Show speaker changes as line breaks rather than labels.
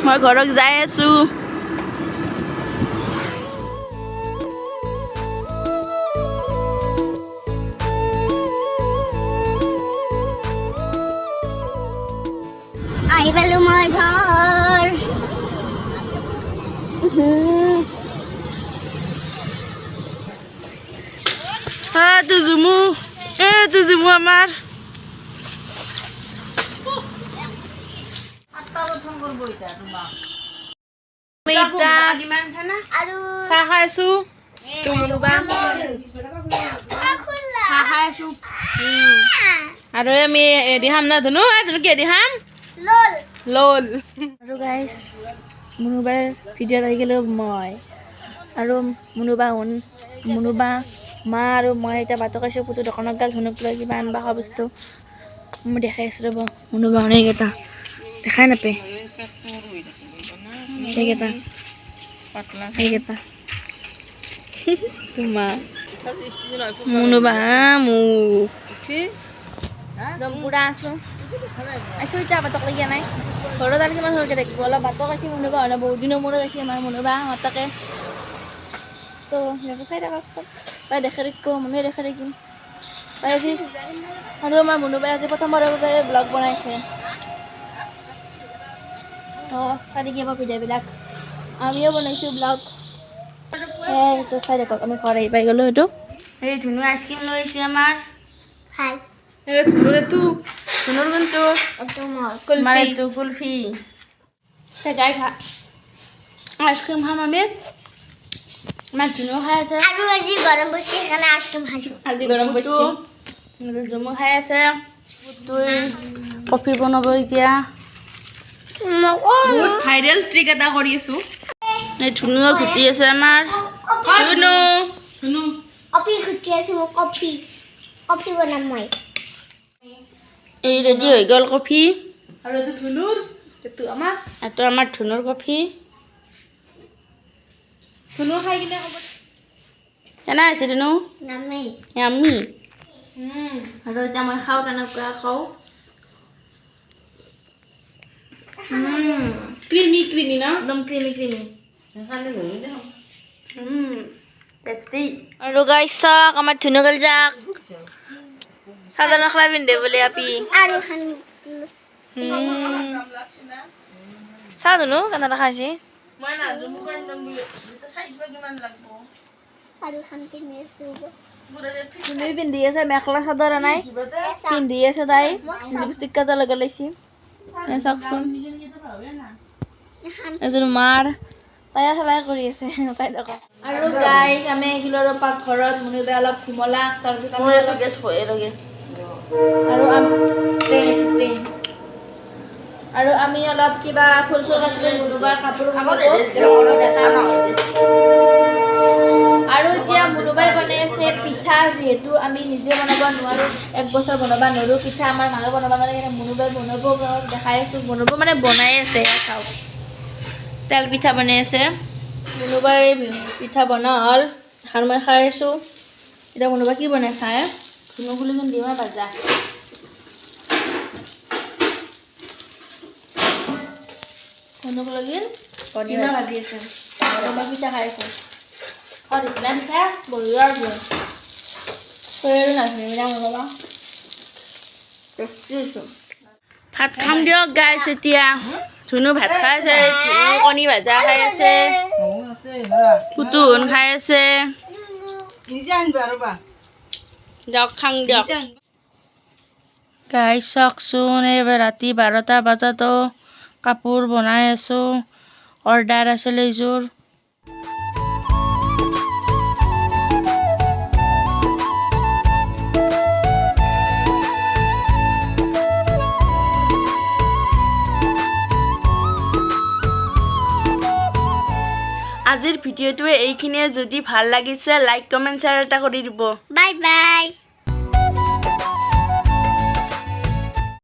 মই ঘৰত যাই আছো
আহি পালো মই ঘৰ
জুমু আমাৰ চাহ খাই আছো আৰু আমি এদি খাম না ধুনু কি এদি খাম লল আৰু গাইছ মুনুবাৰ ভিডিঅ'ত আহি গ'লো মই আৰু মুনুবা মা আৰু মই এতিয়া বাটক আছো পুতু দোকানত গাল ধুনুক লৈ কিবা আনবা খোৱা বস্তু মই দেখাই আছো ৰ'ব মুনুবা এইকেইটা দেখাই নাপায় এইকেইটা তোমাৰ মুনুবা মোক একদম পুৰা আছো এতিয়া বাটক লাগি নাই ঘৰত আৰু কিমান সৰুকৈ থাকিব অলপ বাটক আছে মুনুবা হয় না বহুত দিনৰ মূৰত আছে আমাৰ মুনুবা মাতাকে তো চাই থাকক চব তাই দেখাই থাকিব মমিয়ে দেখাই থাকিম তাই আজি আৰু আমাৰ মুনুবাই আজি প্ৰথমবাৰৰ বাবে ব্লগ বনাইছে তো চাই থাকিব ভিডিঅ'বিলাক আমিও বনাইছোঁ ব্লগ তো চাই থাকক আমি ঘৰ আহি পাই গ'লোঁ সেইটো এই ধুনু আইচক্ৰীম লৈ আহিছে আমাৰ ধুনুৰ কোনটো কুলফি গাই খা আইচক্ৰীম খাম আমি আমাৰ ধুনু খাই আছে
আৰু আজি গৰম পৰিছে সেইকাৰণে আইচক্ৰীম খাইছোঁ
আজি গৰম পৰিছে জুমু খাই আছে তুই কফি বনাব এতিয়া বহুত ভাইৰেল ট্ৰিক এটা কৰি আছোঁ এই ধুনুও ঘুটি আছে আমাৰ ধুনু
কফি ঘুটি আছোঁ মই কফি বনাম মই
এই ৰেডি হৈ গ'ল কফি
আৰু এইটো ধুনুৰ এইটো
আমাৰ ধুনুৰ কফি
ধুনু খাই কিনে ক'ব
কেনে আছে ধুনু
নামেই
আমি আৰু এতিয়া মই খাওঁ কেনেকুৱা খাওঁ
ক্ৰিমি না
একদম ক্ৰিমি টেষ্টি আৰু গাইছ চাওক আমাৰ ধুনু গ'ল যাক চাদৰ মেখেলা পিন্ধে বোলে আপি
আৰু খান
চাওঁ ধুনু কেনে দেখাইছে
আৰু খান কিনি আছোঁ
ধুনুই পিন্ধি আছে মেখেলা চাদৰ নাই পিন্ধি আছে তাই লিপষ্টিক কাজল লগাই লৈছে চাওকচোন এজন মাৰ তাই খেলাই কৰি আছে চাই থাকক আৰু গাইছ আমি আহিলো আৰু পাকঘৰত মুনুবাই অলপ ঘুমলা তাৰপিছত আৰু আমি অলপ কিবা ফুল চুল কাটিলে মুনুবাৰ কাপোৰ আৰু এতিয়া মুনুবাই বনাই আছে পিঠা যিহেতু আমি নিজে বনাব নোৱাৰোঁ 1 বছৰ বনাব নোৱাৰোঁ পিঠা আমাৰ মায়ে বনাব নালাগে মুনুবাই বনাব দেখাই আছোঁ বনাব মানে বনাই আছে চাওক তেল পিঠা বনাই আছে মুনুবাই পিঠা বনোৱা হ'ল এখন মই খাই আছোঁ এতিয়া মুনুবাই কি বনাই খায় ধুনু বুলি যেন ডিমা ভাজা ধুনুক লাগিল ডিমা ভাজি আছে আৰু মই পিঠা খাই আছোঁ দিছিলা পিঠা বহিও আৰু ভাত খাম দিয়ক গাইছ এতিয়া ধুনু ভাত খাই আছে ধুনু কণী ভাজা খাই আছে পুতুহন খাই আছে দিয়ক খাং দিয়ক গাইছ চাওকচোন এইবাৰ ৰাতি 12টা বজাতো কাপোৰ বনাই আছোঁ অৰ্ডাৰ আছিল এইযোৰ আজিৰ ভিডিঅ'টোৱে এইখিনিয়ে যদি ভাল লাগিছে লাইক কমেণ্ট শ্বেয়াৰ এটা কৰি দিব
বাই বাই